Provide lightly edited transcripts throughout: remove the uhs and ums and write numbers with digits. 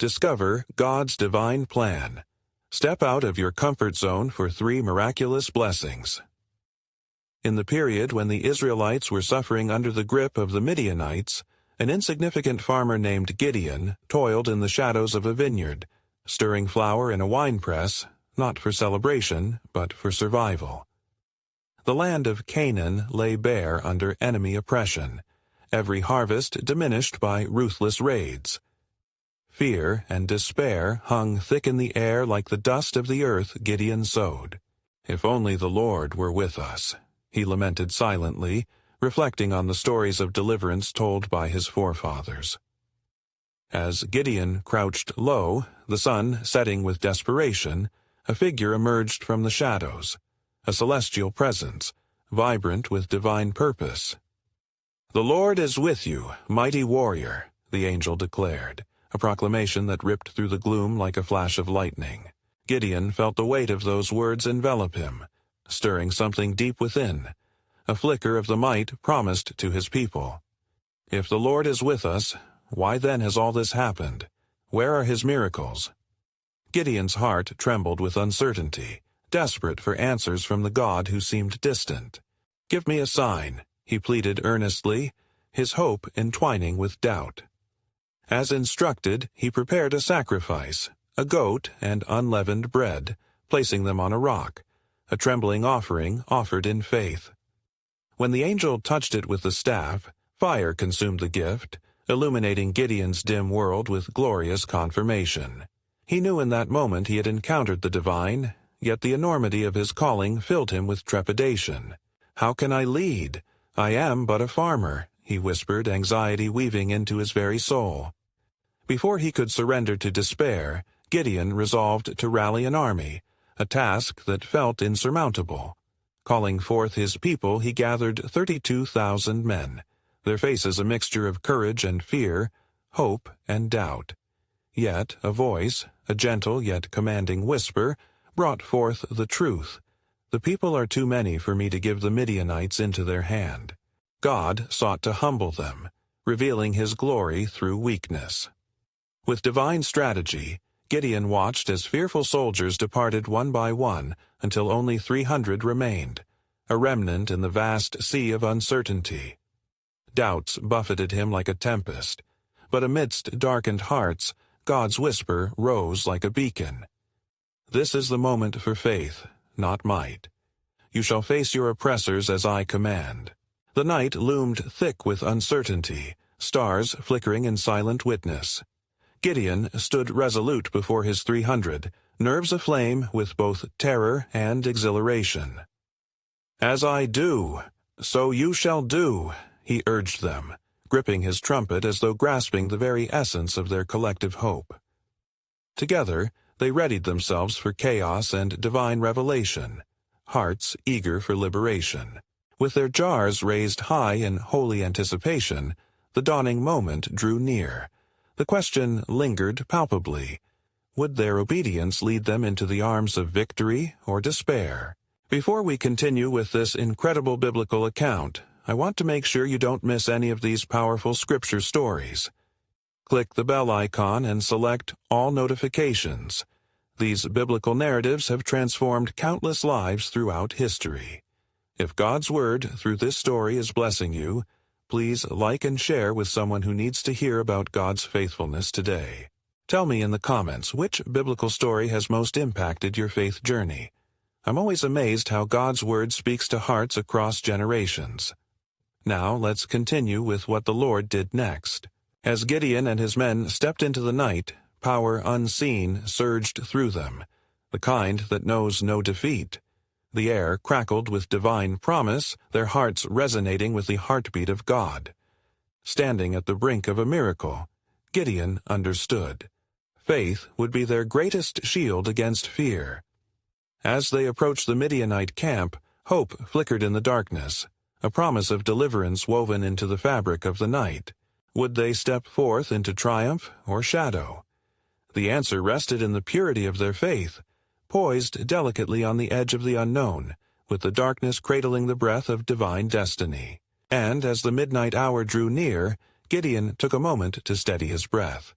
Discover God's divine plan. Step out of your comfort zone for 3 miraculous blessings. In the period when the Israelites were suffering under the grip of the Midianites, an insignificant farmer named Gideon toiled in the shadows of a vineyard, stirring flour in a winepress, not for celebration, but for survival. The land of Canaan lay bare under enemy oppression, every harvest diminished by ruthless raids. Fear and despair hung thick in the air like the dust of the earth Gideon sowed. "If only the Lord were with us," he lamented silently, reflecting on the stories of deliverance told by his forefathers. As Gideon crouched low, the sun setting with desperation, a figure emerged from the shadows, a celestial presence, vibrant with divine purpose. "The Lord is with you, mighty warrior," the angel declared, a proclamation that ripped through the gloom like a flash of lightning. Gideon felt the weight of those words envelop him, stirring something deep within, a flicker of the might promised to his people. If the Lord is with us, why then has all this happened? Where are his miracles? Gideon's heart trembled with uncertainty, desperate for answers from the God who seemed distant. "Give me a sign," he pleaded earnestly, his hope entwining with doubt. As instructed, he prepared a sacrifice, a goat and unleavened bread, placing them on a rock, a trembling offering offered in faith. When the angel touched it with the staff, fire consumed the gift, illuminating Gideon's dim world with glorious confirmation. He knew in that moment he had encountered the divine, yet the enormity of his calling filled him with trepidation. "How can I lead? I am but a farmer," he whispered, anxiety weaving into his very soul. Before he could surrender to despair, Gideon resolved to rally an army, a task that felt insurmountable. Calling forth his people, he gathered 32,000 men, their faces a mixture of courage and fear, hope and doubt. Yet a voice, a gentle yet commanding whisper, brought forth the truth. "The people are too many for me to give the Midianites into their hand." God sought to humble them, revealing his glory through weakness. With divine strategy, Gideon watched as fearful soldiers departed one by one until only 300 remained, a remnant in the vast sea of uncertainty. Doubts buffeted him like a tempest, but amidst darkened hearts, God's whisper rose like a beacon. "This is the moment for faith, not might. You shall face your oppressors as I command." The night loomed thick with uncertainty, stars flickering in silent witness. Gideon stood resolute before his 300, nerves aflame with both terror and exhilaration. "As I do, so you shall do," he urged them, gripping his trumpet as though grasping the very essence of their collective hope. Together, they readied themselves for chaos and divine revelation, hearts eager for liberation. With their jars raised high in holy anticipation, the dawning moment drew near. The question lingered palpably. Would their obedience lead them into the arms of victory or despair? Before we continue with this incredible biblical account, I want to make sure you don't miss any of these powerful scripture stories. Click the bell icon and select All Notifications. These biblical narratives have transformed countless lives throughout history. If God's Word through this story is blessing you, please like and share with someone who needs to hear about God's faithfulness today. Tell me in the comments which biblical story has most impacted your faith journey. I'm always amazed how God's Word speaks to hearts across generations. Now let's continue with what the Lord did next. As Gideon and his men stepped into the night, power unseen surged through them, the kind that knows no defeat. The air crackled with divine promise, their hearts resonating with the heartbeat of God. Standing at the brink of a miracle, Gideon understood. Faith would be their greatest shield against fear. As they approached the Midianite camp, hope flickered in the darkness, a promise of deliverance woven into the fabric of the night. Would they step forth into triumph or shadow? The answer rested in the purity of their faith, poised delicately on the edge of the unknown, with the darkness cradling the breath of divine destiny. And as the midnight hour drew near, Gideon took a moment to steady his breath.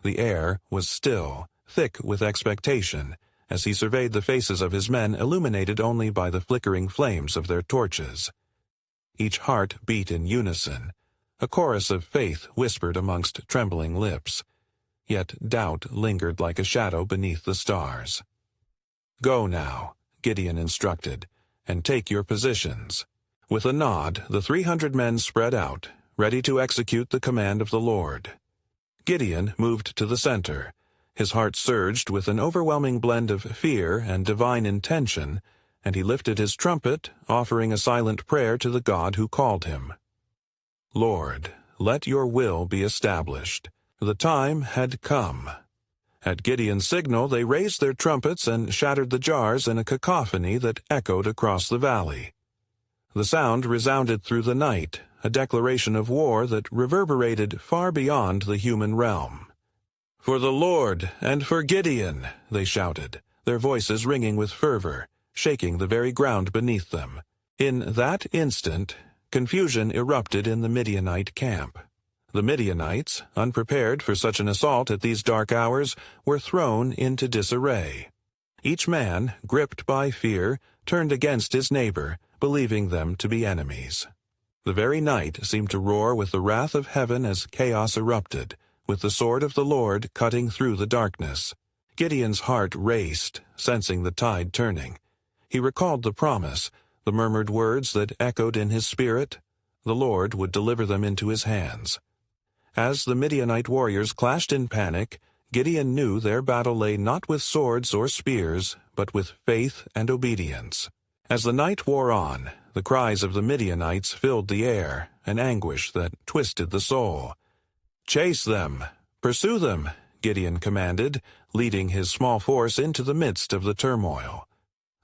The air was still, thick with expectation, as he surveyed the faces of his men illuminated only by the flickering flames of their torches. Each heart beat in unison. A chorus of faith whispered amongst trembling lips. Yet doubt lingered like a shadow beneath the stars. "Go now," Gideon instructed, "and take your positions." With a nod, the 300 men spread out, ready to execute the command of the Lord. Gideon moved to the center. His heart surged with an overwhelming blend of fear and divine intention, and he lifted his trumpet, offering a silent prayer to the God who called him. "Lord, let your will be established." The time had come. At Gideon's signal, they raised their trumpets and shattered the jars in a cacophony that echoed across the valley. The sound resounded through the night, a declaration of war that reverberated far beyond the human realm. "For the Lord and for Gideon," they shouted, their voices ringing with fervor, shaking the very ground beneath them. In that instant, confusion erupted in the Midianite camp. The Midianites, unprepared for such an assault at these dark hours, were thrown into disarray. Each man, gripped by fear, turned against his neighbor, believing them to be enemies. The very night seemed to roar with the wrath of heaven as chaos erupted, with the sword of the Lord cutting through the darkness. Gideon's heart raced, sensing the tide turning. He recalled the promise, the murmured words that echoed in his spirit. The Lord would deliver them into his hands. As the Midianite warriors clashed in panic, Gideon knew their battle lay not with swords or spears, but with faith and obedience. As the night wore on, the cries of the Midianites filled the air, an anguish that twisted the soul. "Chase them! Pursue them!" Gideon commanded, leading his small force into the midst of the turmoil.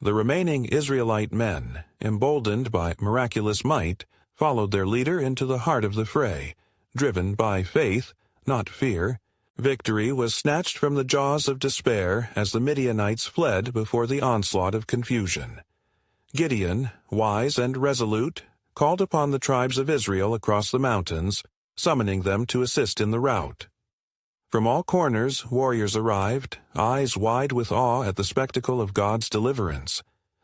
The remaining Israelite men, emboldened by miraculous might, followed their leader into the heart of the fray, driven by faith, not fear. Victory was snatched from the jaws of despair as the Midianites fled before the onslaught of confusion. Gideon, wise and resolute, called upon the tribes of Israel across the mountains, summoning them to assist in the rout. From all corners, warriors arrived, eyes wide with awe at the spectacle of God's deliverance.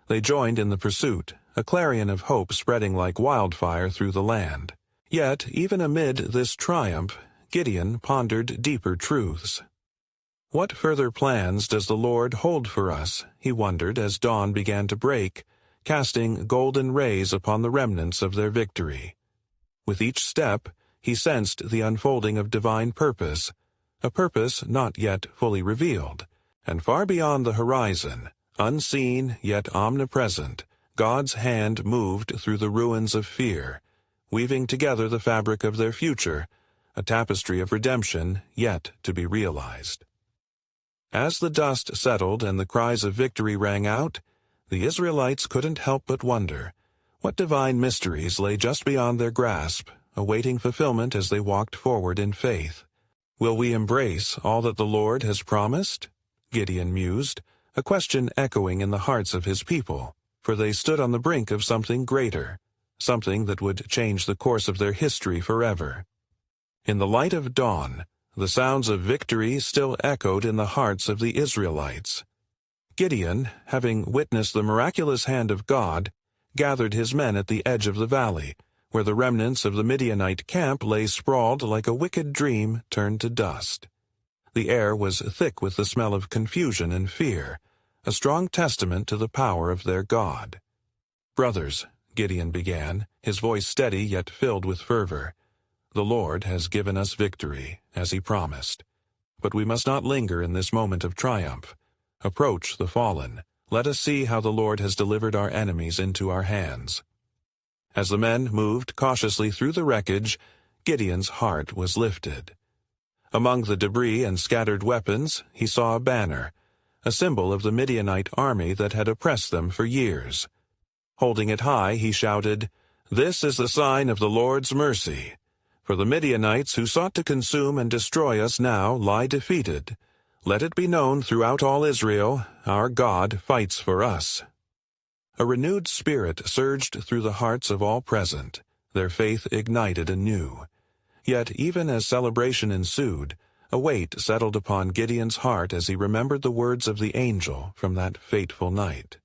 They joined in the pursuit, a clarion of hope spreading like wildfire through the land. Yet, even amid this triumph, Gideon pondered deeper truths. What further plans does the Lord hold for us, he wondered as dawn began to break, casting golden rays upon the remnants of their victory. With each step, he sensed the unfolding of divine purpose, a purpose not yet fully revealed, and far beyond the horizon, unseen yet omnipresent, God's hand moved through the ruins of fear, weaving together the fabric of their future, a tapestry of redemption yet to be realized. As the dust settled and the cries of victory rang out, the Israelites couldn't help but wonder what divine mysteries lay just beyond their grasp, awaiting fulfillment as they walked forward in faith. "Will we embrace all that the Lord has promised?" Gideon mused, a question echoing in the hearts of his people, for they stood on the brink of something greater, something that would change the course of their history forever. In the light of dawn, the sounds of victory still echoed in the hearts of the Israelites. Gideon, having witnessed the miraculous hand of God, gathered his men at the edge of the valley, where the remnants of the Midianite camp lay sprawled like a wicked dream turned to dust. The air was thick with the smell of confusion and fear, a strong testament to the power of their God. "Brothers," Gideon began, his voice steady yet filled with fervor, "the Lord has given us victory, as he promised. But we must not linger in this moment of triumph. Approach the fallen. Let us see how the Lord has delivered our enemies into our hands." As the men moved cautiously through the wreckage, Gideon's heart was lifted. Among the debris and scattered weapons, he saw a banner, a symbol of the Midianite army that had oppressed them for years. Holding it high, he shouted, "This is the sign of the Lord's mercy. For the Midianites who sought to consume and destroy us now lie defeated. Let it be known throughout all Israel, our God fights for us." A renewed spirit surged through the hearts of all present, their faith ignited anew. Yet even as celebration ensued, A weight settled upon Gideon's heart as he remembered the words of the angel from that fateful night.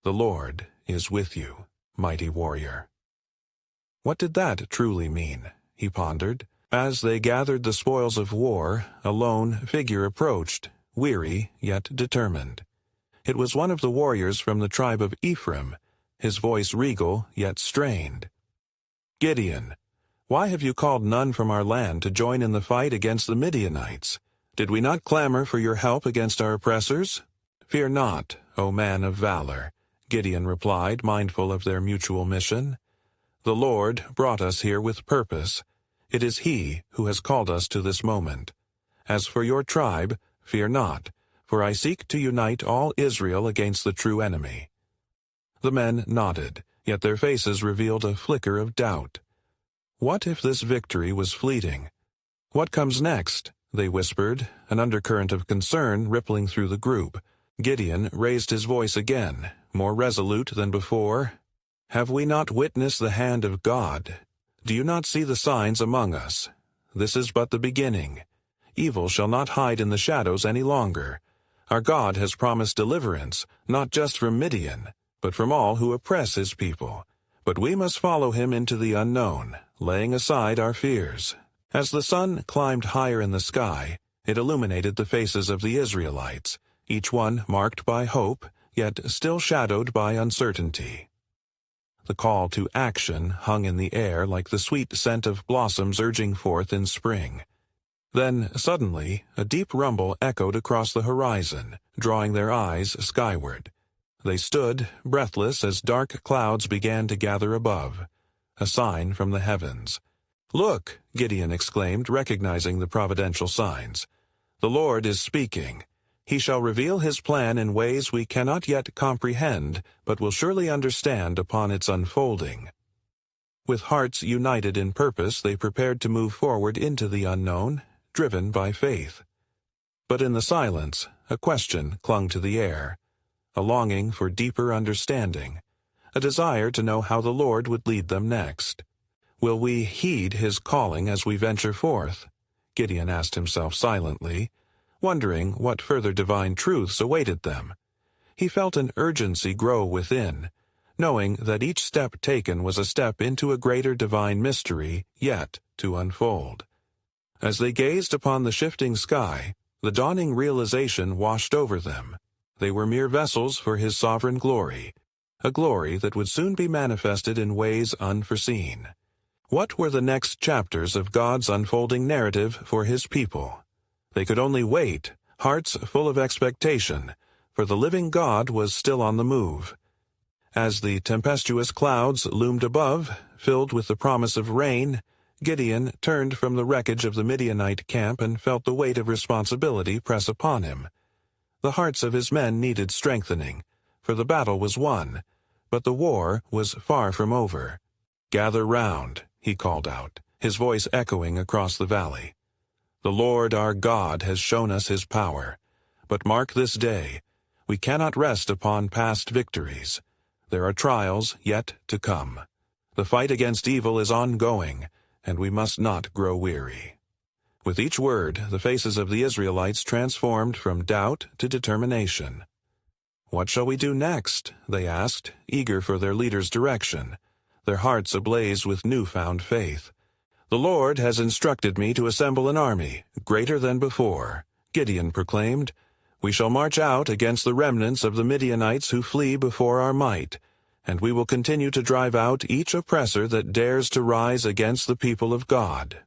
"The Lord is with you, mighty warrior." What did that truly mean? He pondered. As they gathered the spoils of war, a lone figure approached, weary yet determined. It was one of the warriors from the tribe of Ephraim, his voice regal yet strained. "Gideon, why have you called none from our land to join in the fight against the Midianites? Did we not clamor for your help against our oppressors?" "Fear not, O man of valor," Gideon replied, mindful of their mutual mission. "The Lord brought us here with purpose. It is He who has called us to this moment. As for your tribe, fear not, for I seek to unite all Israel against the true enemy." The men nodded, yet their faces revealed a flicker of doubt. What if this victory was fleeting? "What comes next?" they whispered, an undercurrent of concern rippling through the group. Gideon raised his voice again, more resolute than before. "Have we not witnessed the hand of God? Do you not see the signs among us? This is but the beginning. Evil shall not hide in the shadows any longer. Our God has promised deliverance, not just from Midian, but from all who oppress His people. But we must follow Him into the unknown, laying aside our fears." As the sun climbed higher in the sky, it illuminated the faces of the Israelites, each one marked by hope, yet still shadowed by uncertainty. The call to action hung in the air like the sweet scent of blossoms urging forth in spring. Then, suddenly, a deep rumble echoed across the horizon, drawing their eyes skyward. They stood, breathless, as dark clouds began to gather above, a sign from the heavens. "Look!" Gideon exclaimed, recognizing the providential signs. "The Lord is speaking. He shall reveal His plan in ways we cannot yet comprehend, but will surely understand upon its unfolding." With hearts united in purpose, they prepared to move forward into the unknown, driven by faith. But in the silence, a question clung to the air, a longing for deeper understanding, a desire to know how the Lord would lead them next. Will we heed His calling as we venture forth? Gideon asked himself silently, wondering what further divine truths awaited them. He felt an urgency grow within, knowing that each step taken was a step into a greater divine mystery yet to unfold. As they gazed upon the shifting sky, the dawning realization washed over them. They were mere vessels for His sovereign glory, a glory that would soon be manifested in ways unforeseen. What were the next chapters of God's unfolding narrative for His people? They could only wait, hearts full of expectation, for the living God was still on the move. As the tempestuous clouds loomed above, filled with the promise of rain, Gideon turned from the wreckage of the Midianite camp and felt the weight of responsibility press upon him. The hearts of his men needed strengthening, for the battle was won, but the war was far from over. "Gather round," he called out, his voice echoing across the valley. "The Lord our God has shown us His power. But mark this day, we cannot rest upon past victories. There are trials yet to come. The fight against evil is ongoing, and we must not grow weary." With each word, the faces of the Israelites transformed from doubt to determination. "What shall we do next?" they asked, eager for their leader's direction, their hearts ablaze with newfound faith. "The Lord has instructed me to assemble an army, greater than before," Gideon proclaimed. "We shall march out against the remnants of the Midianites who flee before our might, and we will continue to drive out each oppressor that dares to rise against the people of God."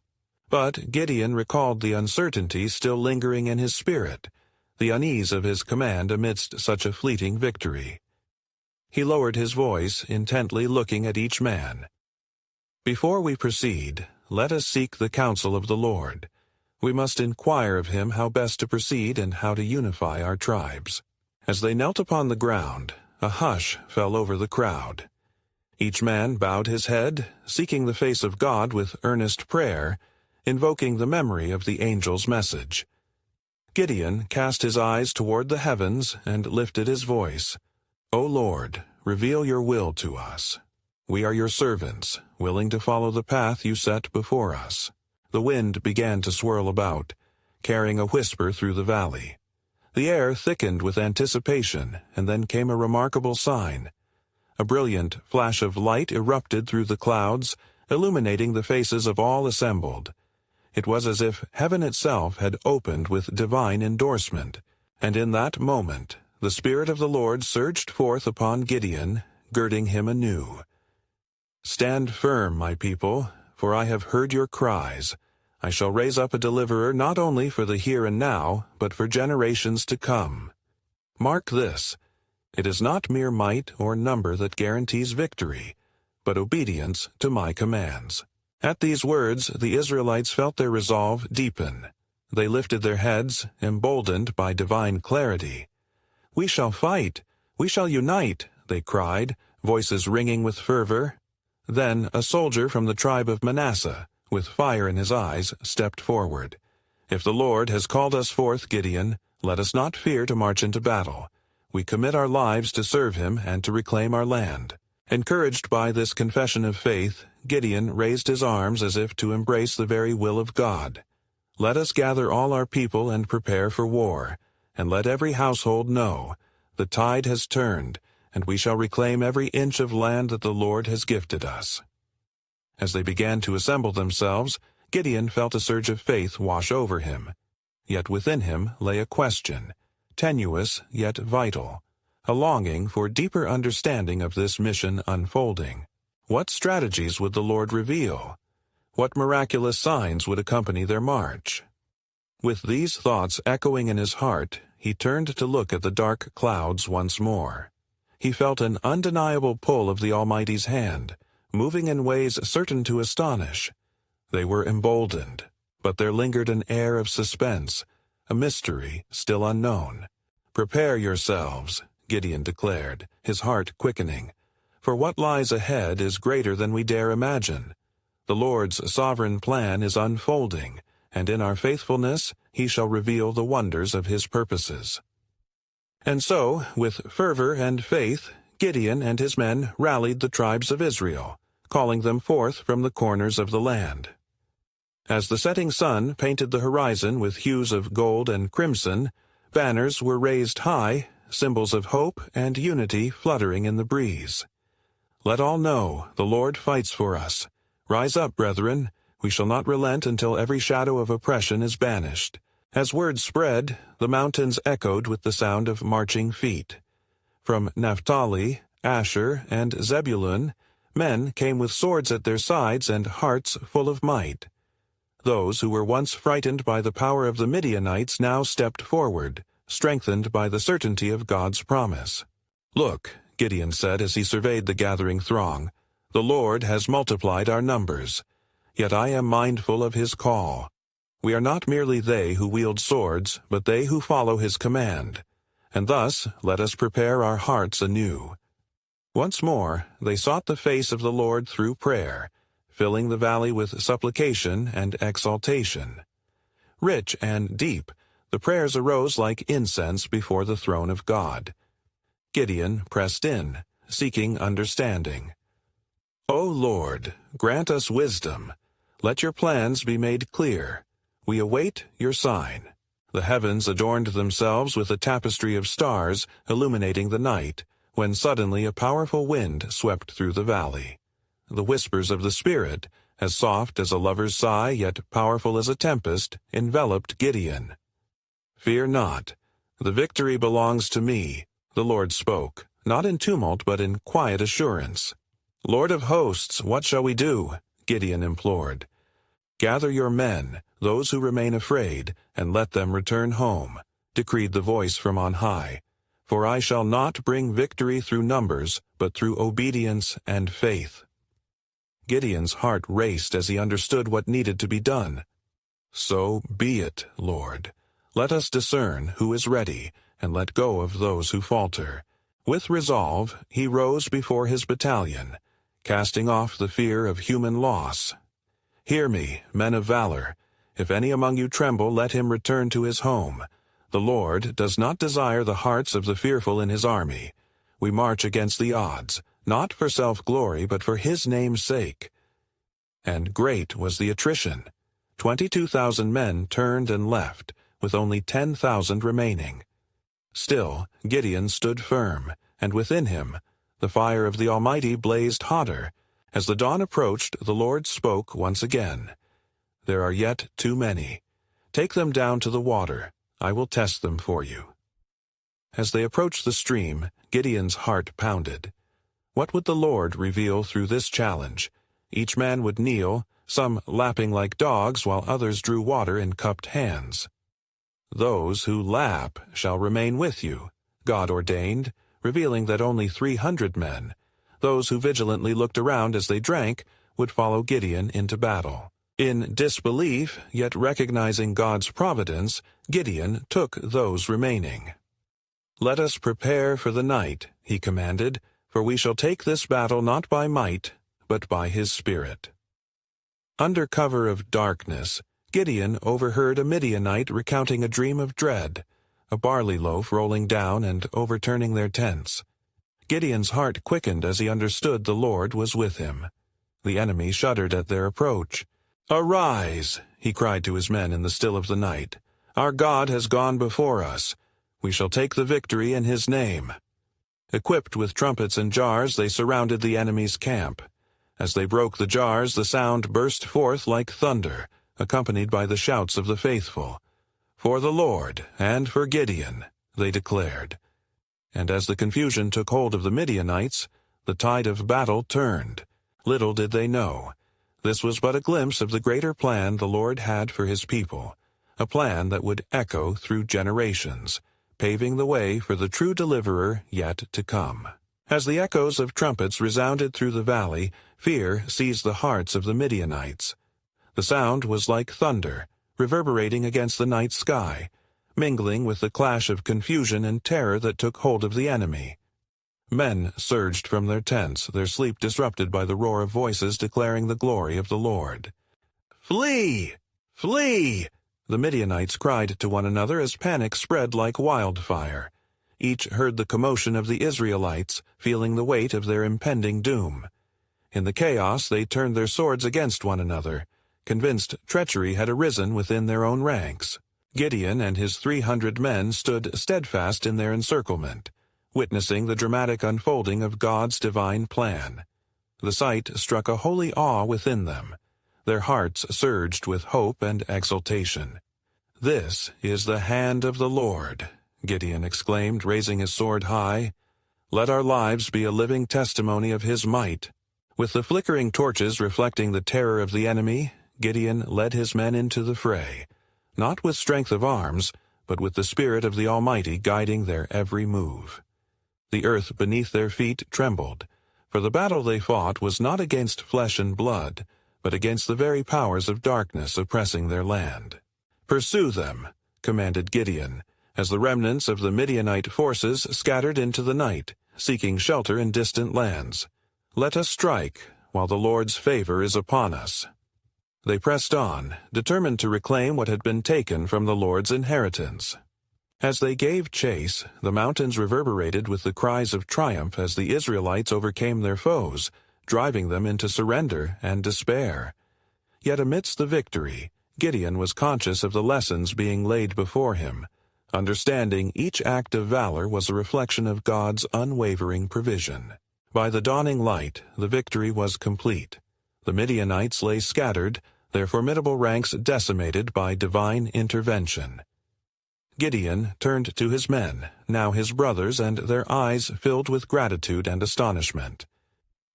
But Gideon recalled the uncertainty still lingering in his spirit, the unease of his command amidst such a fleeting victory. He lowered his voice, intently looking at each man. "Before we proceed, let us seek the counsel of the Lord. We must inquire of Him how best to proceed and how to unify our tribes." As they knelt upon the ground, a hush fell over the crowd. Each man bowed his head, seeking the face of God with earnest prayer, invoking the memory of the angel's message. Gideon cast his eyes toward the heavens and lifted his voice. "O Lord, reveal your will to us. We are your servants, willing to follow the path you set before us." The wind began to swirl about, carrying a whisper through the valley. The air thickened with anticipation, and then came a remarkable sign. A brilliant flash of light erupted through the clouds, illuminating the faces of all assembled. It was as if heaven itself had opened with divine endorsement, and in that moment the Spirit of the Lord surged forth upon Gideon, girding him anew. "Stand firm, my people, for I have heard your cries. I shall raise up a deliverer not only for the here and now, but for generations to come." Mark this: it is not mere might or number that guarantees victory, but obedience to my commands. At these words, the Israelites felt their resolve deepen. They lifted their heads, emboldened by divine clarity. "We shall fight! We shall unite!" they cried, voices ringing with fervor. Then a soldier from the tribe of Manasseh, with fire in his eyes, stepped forward. "If the Lord has called us forth, Gideon, let us not fear to march into battle. We commit our lives to serve him and to reclaim our land." Encouraged by this confession of faith, Gideon raised his arms as if to embrace the very will of God. "Let us gather all our people and prepare for war, and let every household know, the tide has turned, and we shall reclaim every inch of land that the Lord has gifted us." As they began to assemble themselves, Gideon felt a surge of faith wash over him. Yet within him lay a question, tenuous yet vital, a longing for deeper understanding of this mission unfolding. What strategies would the Lord reveal? What miraculous signs would accompany their march? With these thoughts echoing in his heart, he turned to look at the dark clouds once more. He felt an undeniable pull of the Almighty's hand, moving in ways certain to astonish. They were emboldened, but there lingered an air of suspense, a mystery still unknown. "Prepare yourselves," Gideon declared, his heart quickening, "for what lies ahead is greater than we dare imagine. The Lord's sovereign plan is unfolding, and in our faithfulness he shall reveal the wonders of his purposes." And so, with fervor and faith, Gideon and his men rallied the tribes of Israel, calling them forth from the corners of the land. As the setting sun painted the horizon with hues of gold and crimson, banners were raised high, symbols of hope and unity fluttering in the breeze. "Let all know, the Lord fights for us. Rise up, brethren. We shall not relent until every shadow of oppression is banished." As word spread, the mountains echoed with the sound of marching feet. From Naphtali, Asher, and Zebulun, men came with swords at their sides and hearts full of might. Those who were once frightened by the power of the Midianites now stepped forward, strengthened by the certainty of God's promise. "Look," Gideon said as he surveyed the gathering throng, "the Lord has multiplied our numbers. Yet I am mindful of his call. We are not merely they who wield swords, but they who follow his command. And thus let us prepare our hearts anew." Once more they sought the face of the Lord through prayer, filling the valley with supplication and exaltation. Rich and deep, the prayers arose like incense before the throne of God. Gideon pressed in, seeking understanding. "O Lord, grant us wisdom. Let your plans be made clear. We await your sign." The heavens adorned themselves with a tapestry of stars illuminating the night, when suddenly a powerful wind swept through the valley. The whispers of the Spirit, as soft as a lover's sigh yet powerful as a tempest, enveloped Gideon. "Fear not. The victory belongs to me," the Lord spoke, not in tumult but in quiet assurance. "Lord of hosts, what shall we do?" Gideon implored. "Gather your men, those who remain afraid, and let them return home," decreed the voice from on high. "For I shall not bring victory through numbers, but through obedience and faith." Gideon's heart raced as he understood what needed to be done. "So be it, Lord. Let us discern who is ready, and let go of those who falter." With resolve, he rose before his battalion, casting off the fear of human loss. "Hear me, men of valor. If any among you tremble, let him return to his home. The Lord does not desire the hearts of the fearful in his army. We march against the odds, not for self-glory, but for his name's sake." And great was the attrition. 22,000 men turned and left, with only 10,000 remaining. Still, Gideon stood firm, and within him the fire of the Almighty blazed hotter. As the dawn approached, the Lord spoke once again. "There are yet too many. Take them down to the water. I will test them for you." As they approached the stream, Gideon's heart pounded. What would the Lord reveal through this challenge? Each man would kneel, some lapping like dogs while others drew water in cupped hands. "Those who lap shall remain with you," God ordained, revealing that only 300 men, those who vigilantly looked around as they drank, would follow Gideon into battle. In disbelief, yet recognizing God's providence, Gideon took those remaining. "Let us prepare for the night," he commanded, "for we shall take this battle not by might, but by his Spirit." Under cover of darkness, Gideon overheard a Midianite recounting a dream of dread, a barley loaf rolling down and overturning their tents. Gideon's heart quickened as he understood the Lord was with him. The enemy shuddered at their approach. "Arise," he cried to his men in the still of the night. "Our God has gone before us. We shall take the victory in his name." Equipped with trumpets and jars, they surrounded the enemy's camp. As they broke the jars, the sound burst forth like thunder, accompanied by the shouts of the faithful. "For the Lord, and for Gideon," they declared. And as the confusion took hold of the Midianites, the tide of battle turned. Little did they know. This was but a glimpse of the greater plan the Lord had for his people, a plan that would echo through generations, paving the way for the true deliverer yet to come. As the echoes of trumpets resounded through the valley, fear seized the hearts of the Midianites. The sound was like thunder, reverberating against the night sky, mingling with the clash of confusion and terror that took hold of the enemy. Men surged from their tents, their sleep disrupted by the roar of voices declaring the glory of the Lord. "Flee! Flee!" the Midianites cried to one another as panic spread like wildfire. Each heard the commotion of the Israelites, feeling the weight of their impending doom. In the chaos they turned their swords against one another, convinced treachery had arisen within their own ranks. Gideon and his 300 men stood steadfast in their encirclement, witnessing the dramatic unfolding of God's divine plan. The sight struck a holy awe within them. Their hearts surged with hope and exultation. "This is the hand of the Lord," Gideon exclaimed, raising his sword high. "Let our lives be a living testimony of his might." With the flickering torches reflecting the terror of the enemy, Gideon led his men into the fray, not with strength of arms, but with the Spirit of the Almighty guiding their every move. The earth beneath their feet trembled, for the battle they fought was not against flesh and blood, but against the very powers of darkness oppressing their land. "Pursue them," commanded Gideon, as the remnants of the Midianite forces scattered into the night, seeking shelter in distant lands. "Let us strike, while the Lord's favor is upon us." They pressed on, determined to reclaim what had been taken from the Lord's inheritance. As they gave chase, the mountains reverberated with the cries of triumph as the Israelites overcame their foes, driving them into surrender and despair. Yet amidst the victory, Gideon was conscious of the lessons being laid before him, understanding each act of valor was a reflection of God's unwavering provision. By the dawning light, the victory was complete. The Midianites lay scattered, their formidable ranks decimated by divine intervention. Gideon turned to his men, now his brothers, and their eyes filled with gratitude and astonishment.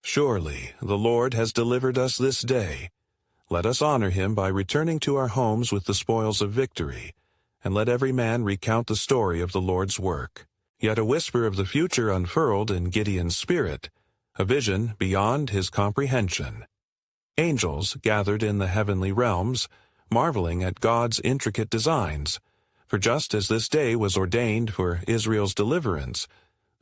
"Surely the Lord has delivered us this day. Let us honor him by returning to our homes with the spoils of victory, and let every man recount the story of the Lord's work." Yet a whisper of the future unfurled in Gideon's spirit, a vision beyond his comprehension. Angels gathered in the heavenly realms, marveling at God's intricate designs, for just as this day was ordained for Israel's deliverance,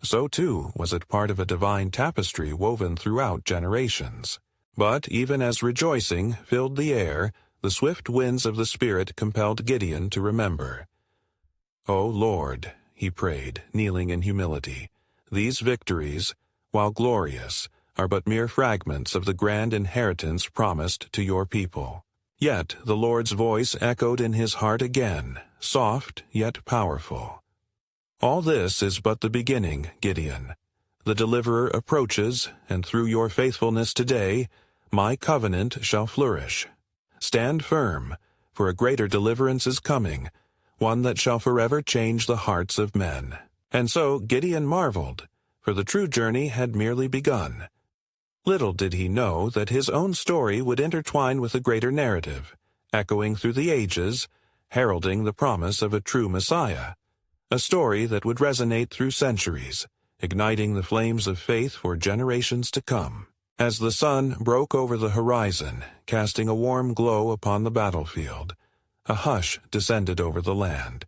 so too was it part of a divine tapestry woven throughout generations. But even as rejoicing filled the air, the swift winds of the Spirit compelled Gideon to remember. "O Lord," he prayed, kneeling in humility, "these victories, while glorious, are but mere fragments of the grand inheritance promised to your people." Yet the Lord's voice echoed in his heart again, soft yet powerful. All this is but the beginning, Gideon. The deliverer approaches, and through your faithfulness today, my covenant shall flourish. Stand firm, for a greater deliverance is coming, one that shall forever change the hearts of men. And so Gideon marveled, for the true journey had merely begun. Little did he know that his own story would intertwine with a greater narrative, echoing through the ages, heralding the promise of a true Messiah, a story that would resonate through centuries, igniting the flames of faith for generations to come. As the sun broke over the horizon, casting a warm glow upon the battlefield, a hush descended over the land.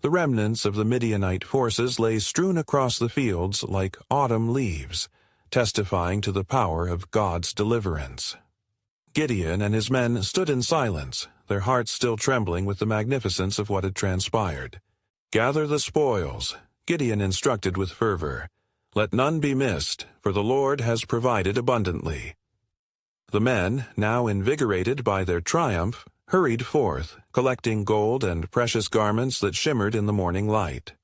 The remnants of the Midianite forces lay strewn across the fields like autumn leaves, testifying to the power of God's deliverance. Gideon and his men stood in silence, their hearts still trembling with the magnificence of what had transpired. "Gather the spoils," Gideon instructed with fervor. "Let none be missed, for the Lord has provided abundantly." The men, now invigorated by their triumph, hurried forth, collecting gold and precious garments that shimmered in the morning light.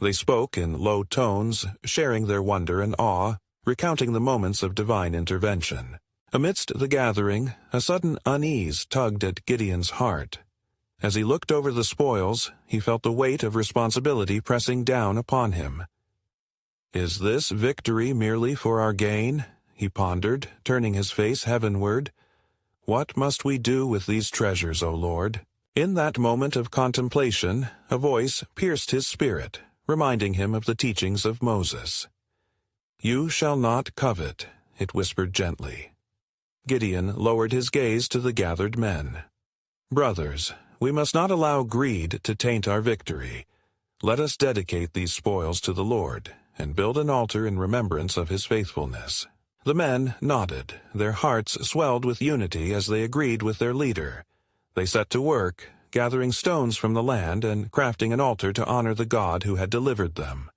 They spoke in low tones, sharing their wonder and awe, recounting the moments of divine intervention. Amidst the gathering, a sudden unease tugged at Gideon's heart. As he looked over the spoils, he felt the weight of responsibility pressing down upon him. "Is this victory merely for our gain?" he pondered, turning his face heavenward. "What must we do with these treasures, O Lord?" In that moment of contemplation, a voice pierced his spirit, reminding him of the teachings of Moses. "You shall not covet," it whispered gently. Gideon lowered his gaze to the gathered men. "Brothers, we must not allow greed to taint our victory. Let us dedicate these spoils to the Lord, and build an altar in remembrance of his faithfulness." The men nodded, their hearts swelled with unity as they agreed with their leader. They set to work, gathering stones from the land and crafting an altar to honor the God who had delivered them.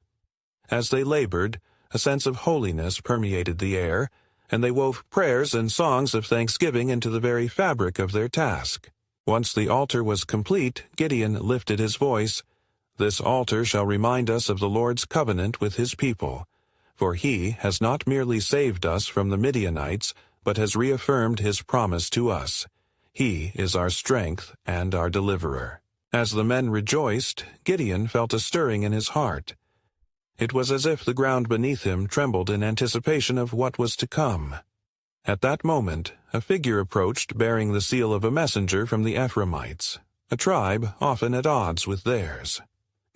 As they labored, a sense of holiness permeated the air, and they wove prayers and songs of thanksgiving into the very fabric of their task. Once the altar was complete, Gideon lifted his voice. "This altar shall remind us of the Lord's covenant with his people, for he has not merely saved us from the Midianites, but has reaffirmed his promise to us. He is our strength and our deliverer." As the men rejoiced, Gideon felt a stirring in his heart. It was as if the ground beneath him trembled in anticipation of what was to come. At that moment, a figure approached bearing the seal of a messenger from the Ephraimites, a tribe often at odds with theirs.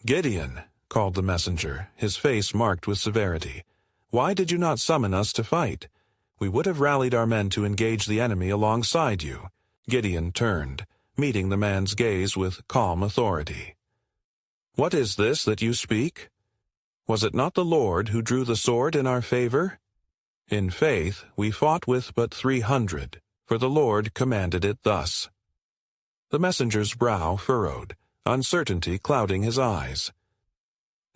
"Gideon," called the messenger, his face marked with severity, "why did you not summon us to fight? We would have rallied our men to engage the enemy alongside you." Gideon turned, meeting the man's gaze with calm authority. "What is this that you speak? Was it not the Lord who drew the sword in our favor? In faith we fought with but 300, for the Lord commanded it thus." The messenger's brow furrowed, uncertainty clouding his eyes.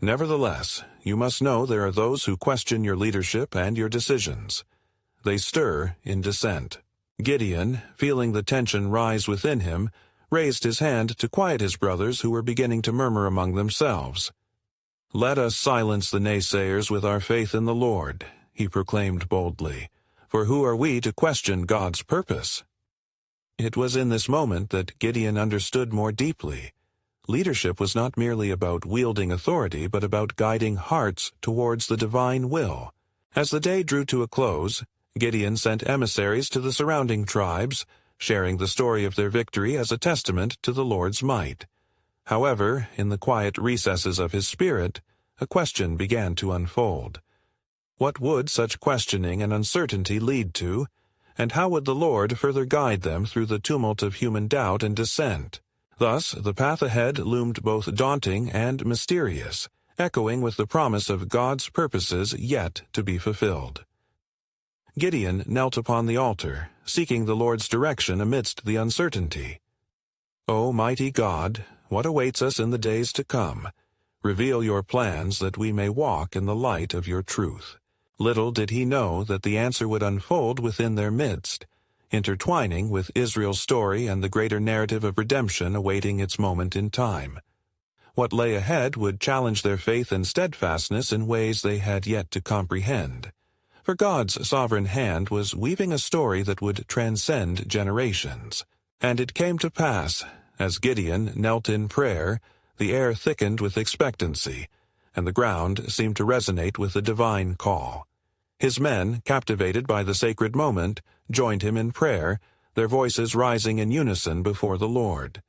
"Nevertheless, you must know there are those who question your leadership and your decisions. They stir in dissent." Gideon, feeling the tension rise within him, raised his hand to quiet his brothers who were beginning to murmur among themselves. "Let us silence the naysayers with our faith in the Lord," he proclaimed boldly, "for who are we to question God's purpose?" It was in this moment that Gideon understood more deeply. Leadership was not merely about wielding authority, but about guiding hearts towards the divine will. As the day drew to a close, Gideon sent emissaries to the surrounding tribes, sharing the story of their victory as a testament to the Lord's might. However, in the quiet recesses of his spirit, a question began to unfold. What would such questioning and uncertainty lead to, and how would the Lord further guide them through the tumult of human doubt and dissent? Thus, the path ahead loomed both daunting and mysterious, echoing with the promise of God's purposes yet to be fulfilled. Gideon knelt upon the altar, seeking the Lord's direction amidst the uncertainty. "O mighty God, what awaits us in the days to come? Reveal your plans that we may walk in the light of your truth." Little did he know that the answer would unfold within their midst, intertwining with Israel's story and the greater narrative of redemption awaiting its moment in time. What lay ahead would challenge their faith and steadfastness in ways they had yet to comprehend. For God's sovereign hand was weaving a story that would transcend generations. And it came to pass, as Gideon knelt in prayer, the air thickened with expectancy, and the ground seemed to resonate with the divine call. His men, captivated by the sacred moment, joined him in prayer, their voices rising in unison before the Lord.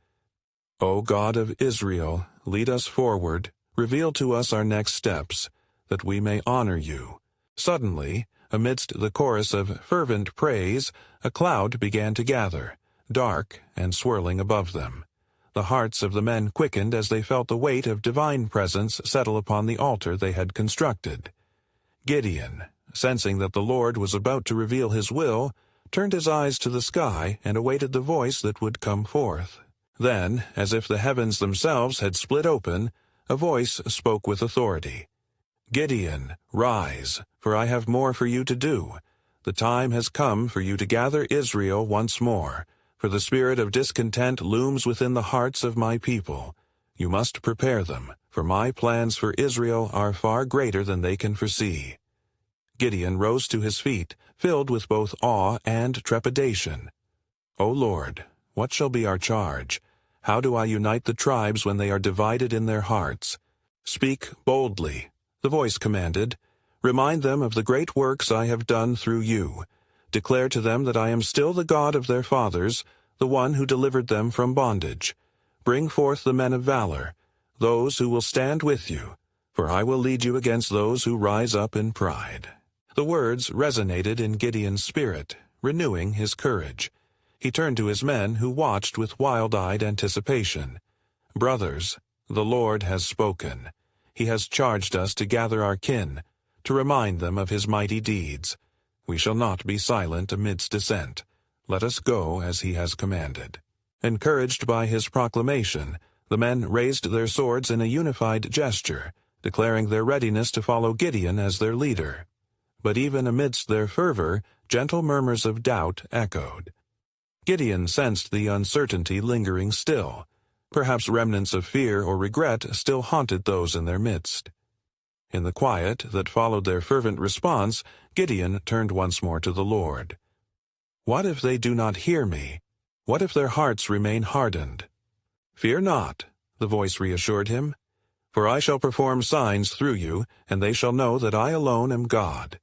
O God of Israel, lead us forward, reveal to us our next steps, that we may honor you. Suddenly, amidst the chorus of fervent praise, a cloud began to gather, dark and swirling above them. The hearts of the men quickened as they felt the weight of divine presence settle upon the altar they had constructed. Gideon, sensing that the Lord was about to reveal his will, turned his eyes to the sky and awaited the voice that would come forth. Then, as if the heavens themselves had split open, a voice spoke with authority. Gideon, rise, for I have more for you to do. The time has come for you to gather Israel once more, for the spirit of discontent looms within the hearts of my people. You must prepare them, for my plans for Israel are far greater than they can foresee. Gideon rose to his feet, filled with both awe and trepidation. O Lord, what shall be our charge? How do I unite the tribes when they are divided in their hearts? Speak boldly, the voice commanded. Remind them of the great works I have done through you. Declare to them that I am still the God of their fathers, the one who delivered them from bondage. Bring forth the men of valor, those who will stand with you, for I will lead you against those who rise up in pride. The words resonated in Gideon's spirit, renewing his courage. He turned to his men, who watched with wild-eyed anticipation. Brothers, the Lord has spoken. He has charged us to gather our kin, to remind them of his mighty deeds. We shall not be silent amidst dissent. Let us go as he has commanded. Encouraged by his proclamation, the men raised their swords in a unified gesture, declaring their readiness to follow Gideon as their leader. But even amidst their fervor, gentle murmurs of doubt echoed. Gideon sensed the uncertainty lingering still. Perhaps remnants of fear or regret still haunted those in their midst. In the quiet that followed their fervent response, Gideon turned once more to the Lord. What if they do not hear me? What if their hearts remain hardened? Fear not, the voice reassured him, for I shall perform signs through you, and they shall know that I alone am God.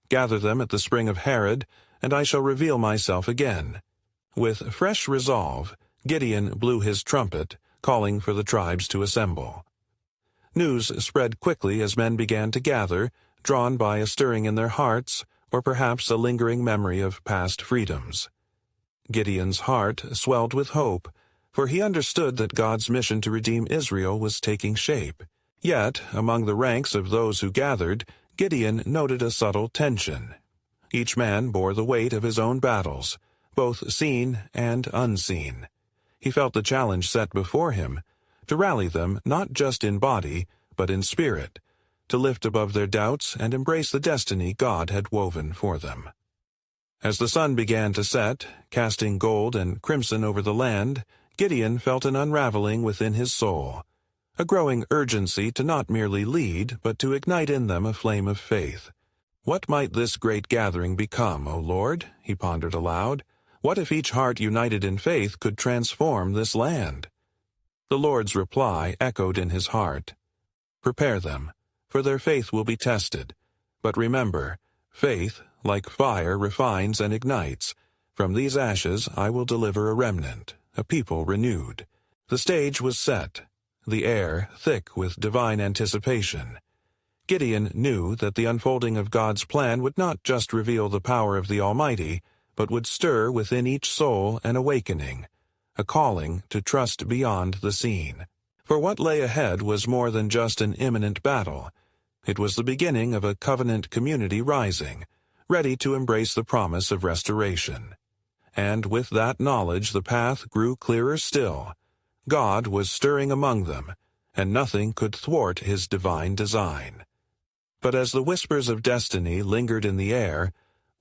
Gather them at the spring of Herod, and I shall reveal myself again. With fresh resolve, Gideon blew his trumpet, calling for the tribes to assemble. News spread quickly as men began to gather, drawn by a stirring in their hearts, or perhaps a lingering memory of past freedoms. Gideon's heart swelled with hope, for he understood that God's mission to redeem Israel was taking shape. Yet, among the ranks of those who gathered, Gideon noted a subtle tension. Each man bore the weight of his own battles, both seen and unseen. He felt the challenge set before him, to rally them not just in body, but in spirit, to lift above their doubts and embrace the destiny God had woven for them. As the sun began to set, casting gold and crimson over the land, Gideon felt an unraveling within his soul, a growing urgency to not merely lead, but to ignite in them a flame of faith. What might this great gathering become, O Lord? He pondered aloud. What if each heart united in faith could transform this land? The Lord's reply echoed in his heart. Prepare them, for their faith will be tested. But remember, faith, like fire, refines and ignites. From these ashes I will deliver a remnant, a people renewed. The stage was set, the air thick with divine anticipation. Gideon knew that the unfolding of God's plan would not just reveal the power of the Almighty, but would stir within each soul an awakening, a calling to trust beyond the seen. For what lay ahead was more than just an imminent battle. It was the beginning of a covenant community rising, ready to embrace the promise of restoration. And with that knowledge the path grew clearer still. God was stirring among them, and nothing could thwart his divine design. But as the whispers of destiny lingered in the air,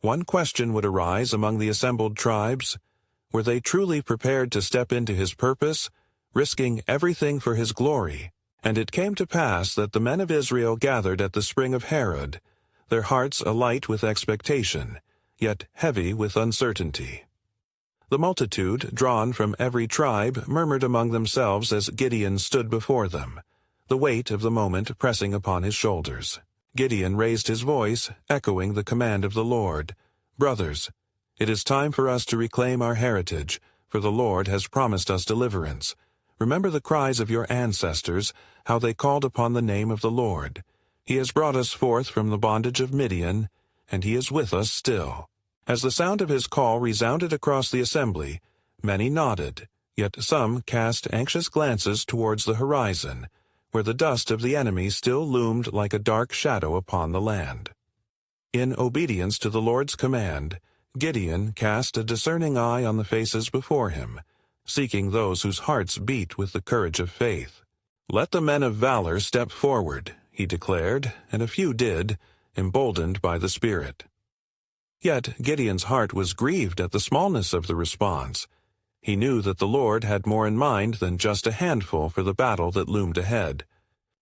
One question would arise among the assembled tribes. Were they truly prepared to step into his purpose, risking everything for his glory? And it came to pass that the men of Israel gathered at the spring of Harod, their hearts alight with expectation, yet heavy with uncertainty. The multitude, drawn from every tribe, murmured among themselves as Gideon stood before them, the weight of the moment pressing upon his shoulders. Gideon raised his voice, echoing the command of the Lord, "Brothers, it is time for us to reclaim our heritage, for the Lord has promised us deliverance. Remember the cries of your ancestors, how they called upon the name of the Lord. He has brought us forth from the bondage of Midian, and he is with us still." As the sound of his call resounded across the assembly, many nodded, yet some cast anxious glances towards the horizon, where the dust of the enemy still loomed like a dark shadow upon the land. In obedience to the Lord's command, Gideon cast a discerning eye on the faces before him, seeking those whose hearts beat with the courage of faith. "Let the men of valor step forward," he declared, and a few did, emboldened by the Spirit. Yet Gideon's heart was grieved at the smallness of the response. He knew that the Lord had more in mind than just a handful for the battle that loomed ahead.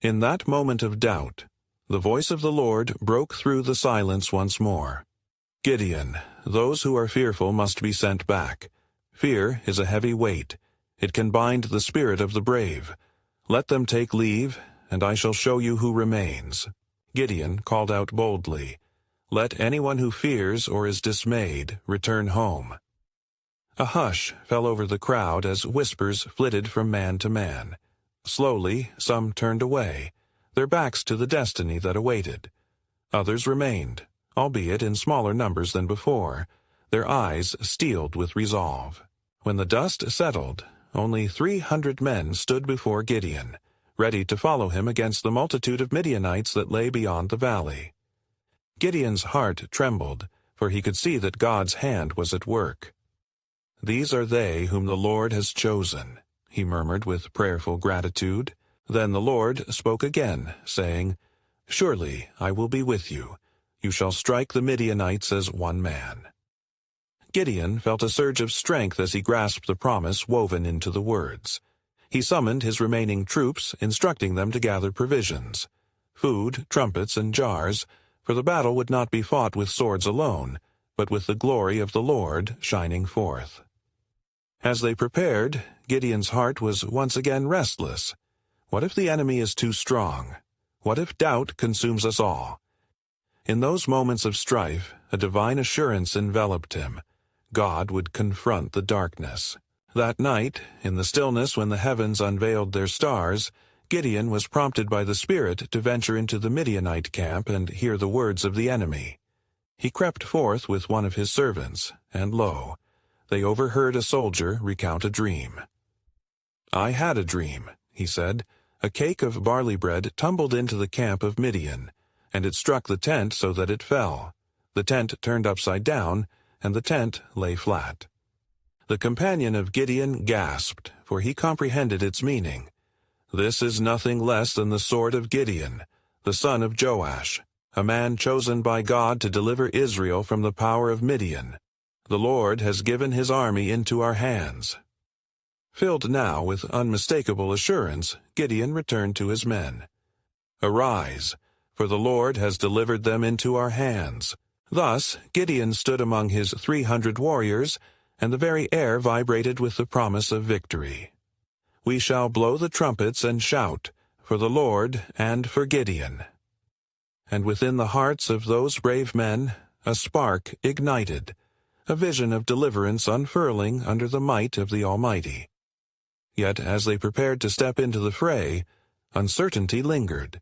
In that moment of doubt, the voice of the Lord broke through the silence once more. "Gideon, those who are fearful must be sent back. Fear is a heavy weight. It can bind the spirit of the brave. Let them take leave, and I shall show you who remains." Gideon called out boldly, "Let anyone who fears or is dismayed return home." A hush fell over the crowd as whispers flitted from man to man. Slowly, some turned away, their backs to the destiny that awaited. Others remained, albeit in smaller numbers than before, their eyes steeled with resolve. When the dust settled, only 300 men stood before Gideon, ready to follow him against the multitude of Midianites that lay beyond the valley. Gideon's heart trembled, for he could see that God's hand was at work. "These are they whom the Lord has chosen," he murmured with prayerful gratitude. Then the Lord spoke again, saying, "Surely I will be with you. You shall strike the Midianites as one man." Gideon felt a surge of strength as he grasped the promise woven into the words. He summoned his remaining troops, instructing them to gather provisions, food, trumpets, and jars, for the battle would not be fought with swords alone, but with the glory of the Lord shining forth. As they prepared, Gideon's heart was once again restless. What if the enemy is too strong? What if doubt consumes us all? In those moments of strife, a divine assurance enveloped him. God would confront the darkness. That night, in the stillness when the heavens unveiled their stars, Gideon was prompted by the Spirit to venture into the Midianite camp and hear the words of the enemy. He crept forth with one of his servants, and lo, they overheard a soldier recount a dream. "I had a dream," he said. "A cake of barley bread tumbled into the camp of Midian, and it struck the tent so that it fell. The tent turned upside down, and the tent lay flat." The companion of Gideon gasped, for he comprehended its meaning. "This is nothing less than the sword of Gideon, the son of Joash, a man chosen by God to deliver Israel from the power of Midian. The Lord has given his army into our hands." Filled now with unmistakable assurance, Gideon returned to his men. "Arise, for the Lord has delivered them into our hands." Thus Gideon stood among his 300 warriors, and the very air vibrated with the promise of victory. "We shall blow the trumpets and shout, for the Lord and for Gideon." And within the hearts of those brave men, a spark ignited, a vision of deliverance unfurling under the might of the Almighty. Yet as they prepared to step into the fray, uncertainty lingered.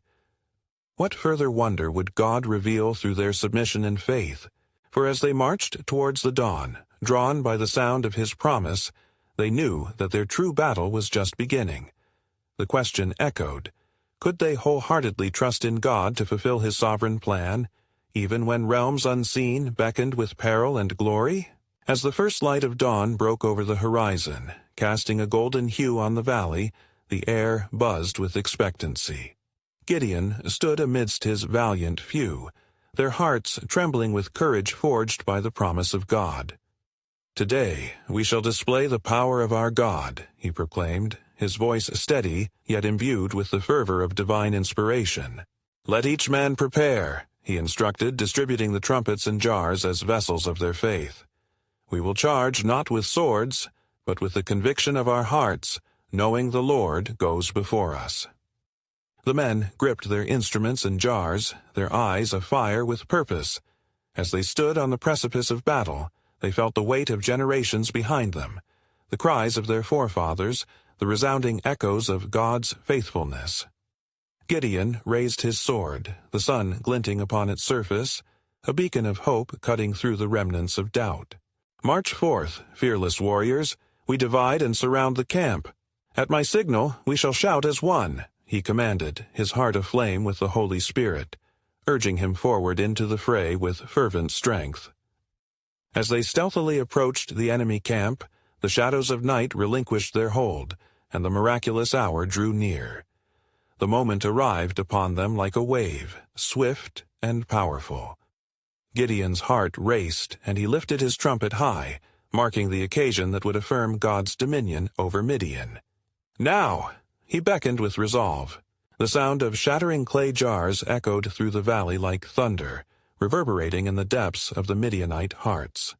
What further wonder would God reveal through their submission and faith? For as they marched towards the dawn, drawn by the sound of his promise, they knew that their true battle was just beginning. The question echoed, could they wholeheartedly trust in God to fulfill his sovereign plan, even when realms unseen beckoned with peril and glory? As the first light of dawn broke over the horizon, casting a golden hue on the valley, the air buzzed with expectancy. Gideon stood amidst his valiant few, their hearts trembling with courage forged by the promise of God. "Today we shall display the power of our God," he proclaimed, his voice steady, yet imbued with the fervor of divine inspiration. "Let each man prepare," he instructed, distributing the trumpets and jars as vessels of their faith. "We will charge not with swords, but with the conviction of our hearts, knowing the Lord goes before us." The men gripped their instruments and jars, their eyes afire with purpose. As they stood on the precipice of battle, they felt the weight of generations behind them, the cries of their forefathers, the resounding echoes of God's faithfulness. Gideon raised his sword, the sun glinting upon its surface, a beacon of hope cutting through the remnants of doubt. "March forth, fearless warriors, we divide and surround the camp. At my signal we shall shout as one," he commanded, his heart aflame with the Holy Spirit, urging him forward into the fray with fervent strength. As they stealthily approached the enemy camp, the shadows of night relinquished their hold, and the miraculous hour drew near. The moment arrived upon them like a wave, swift and powerful. Gideon's heart raced, and he lifted his trumpet high, marking the occasion that would affirm God's dominion over Midian. "Now!" he beckoned with resolve. The sound of shattering clay jars echoed through the valley like thunder, reverberating in the depths of the Midianite hearts.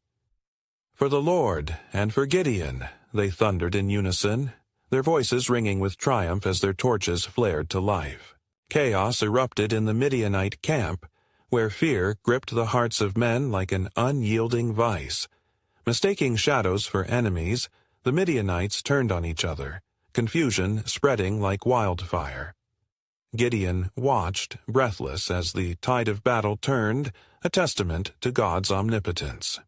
"For the Lord and for Gideon," they thundered in unison, their voices ringing with triumph as their torches flared to life. Chaos erupted in the Midianite camp, where fear gripped the hearts of men like an unyielding vice. Mistaking shadows for enemies, the Midianites turned on each other, confusion spreading like wildfire. Gideon watched, breathless, as the tide of battle turned, a testament to God's omnipotence.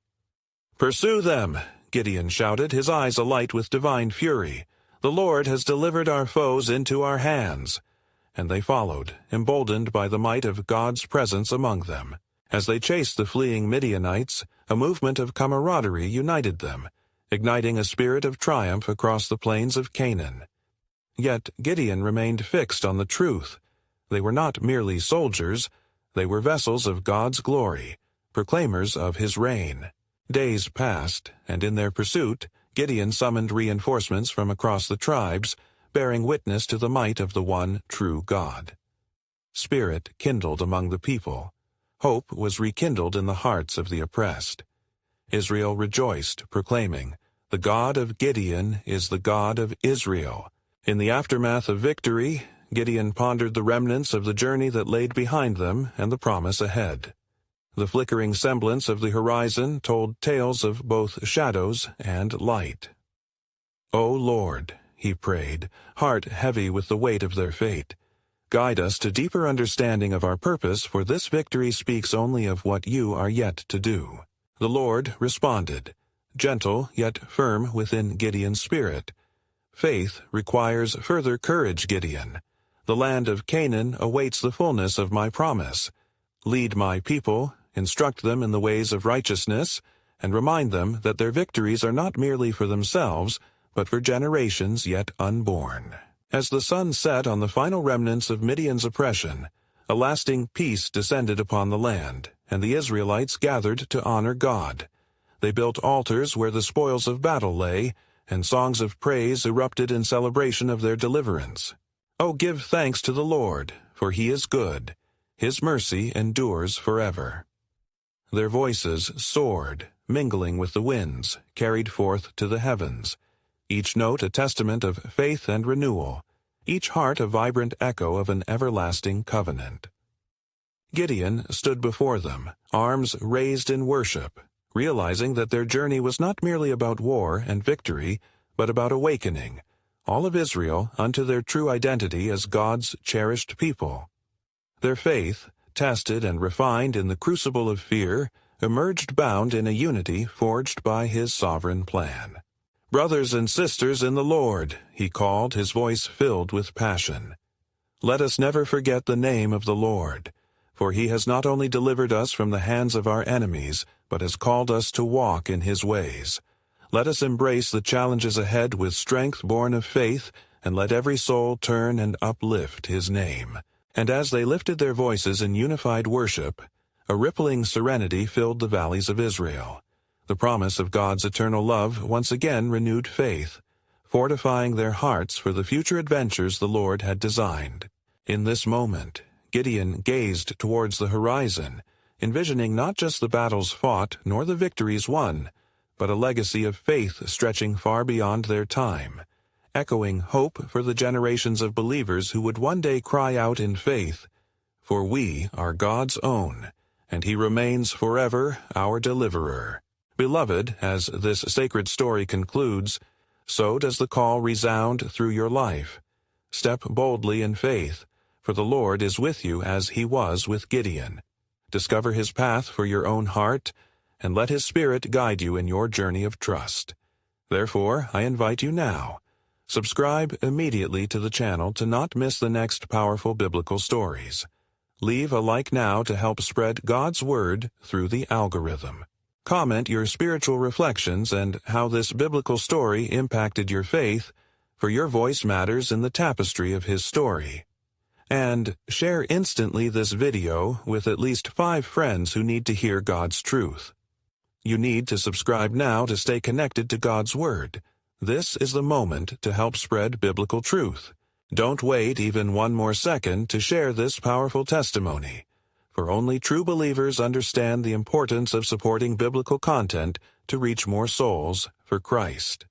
"Pursue them!" Gideon shouted, his eyes alight with divine fury. "The Lord has delivered our foes into our hands." And they followed, emboldened by the might of God's presence among them. As they chased the fleeing Midianites, a movement of camaraderie united them, igniting a spirit of triumph across the plains of Canaan. Yet Gideon remained fixed on the truth. They were not merely soldiers, they were vessels of God's glory, proclaimers of his reign. Days passed, and in their pursuit, Gideon summoned reinforcements from across the tribes, bearing witness to the might of the one true God. Spirit kindled among the people. Hope was rekindled in the hearts of the oppressed. Israel rejoiced, proclaiming, "The God of Gideon is the God of Israel." In the aftermath of victory, Gideon pondered the remnants of the journey that laid behind them and the promise ahead. The flickering semblance of the horizon told tales of both shadows and light. "O Lord," he prayed, heart heavy with the weight of their fate, "guide us to deeper understanding of our purpose, for this victory speaks only of what you are yet to do." The Lord responded, gentle yet firm within Gideon's spirit. "Faith requires further courage, Gideon. The land of Canaan awaits the fullness of my promise. Lead my people, instruct them in the ways of righteousness, and remind them that their victories are not merely for themselves, but for generations yet unborn." As the sun set on the final remnants of Midian's oppression, a lasting peace descended upon the land, and the Israelites gathered to honor God. They built altars where the spoils of battle lay, and songs of praise erupted in celebration of their deliverance. "Oh, give thanks to the Lord, for he is good. His mercy endures forever." Their voices soared, mingling with the winds, carried forth to the heavens, each note a testament of faith and renewal, each heart a vibrant echo of an everlasting covenant. Gideon stood before them, arms raised in worship, realizing that their journey was not merely about war and victory, but about awakening all of Israel unto their true identity as God's cherished people. Their faith, tested and refined in the crucible of fear, emerged bound in a unity forged by his sovereign plan. "Brothers and sisters in the Lord," he called, his voice filled with passion, "let us never forget the name of the Lord, for he has not only delivered us from the hands of our enemies, but has called us to walk in his ways. Let us embrace the challenges ahead with strength born of faith, and let every soul turn and uplift his name." And as they lifted their voices in unified worship, A rippling serenity filled the valleys of Israel. The promise of God's eternal love once again renewed faith, fortifying their hearts for the future adventures the Lord had designed. In this moment, Gideon gazed towards the horizon, envisioning not just the battles fought nor the victories won, but a legacy of faith stretching far beyond their time, echoing hope for the generations of believers who would one day cry out in faith, "For we are God's own, and He remains forever our deliverer." Beloved, as this sacred story concludes, so does the call resound through your life. Step boldly in faith, for the Lord is with you as He was with Gideon. Discover His path for your own heart, and let His Spirit guide you in your journey of trust. Therefore, I invite you now, subscribe immediately to the channel to not miss the next powerful biblical stories. Leave a like now to help spread God's Word through the algorithm. Comment your spiritual reflections and how this biblical story impacted your faith, for your voice matters in the tapestry of His story. And share instantly this video with at least 5 friends who need to hear God's truth. You need to subscribe now to stay connected to God's Word. This is the moment to help spread biblical truth. Don't wait even one more second to share this powerful testimony, for only true believers understand the importance of supporting biblical content to reach more souls for Christ.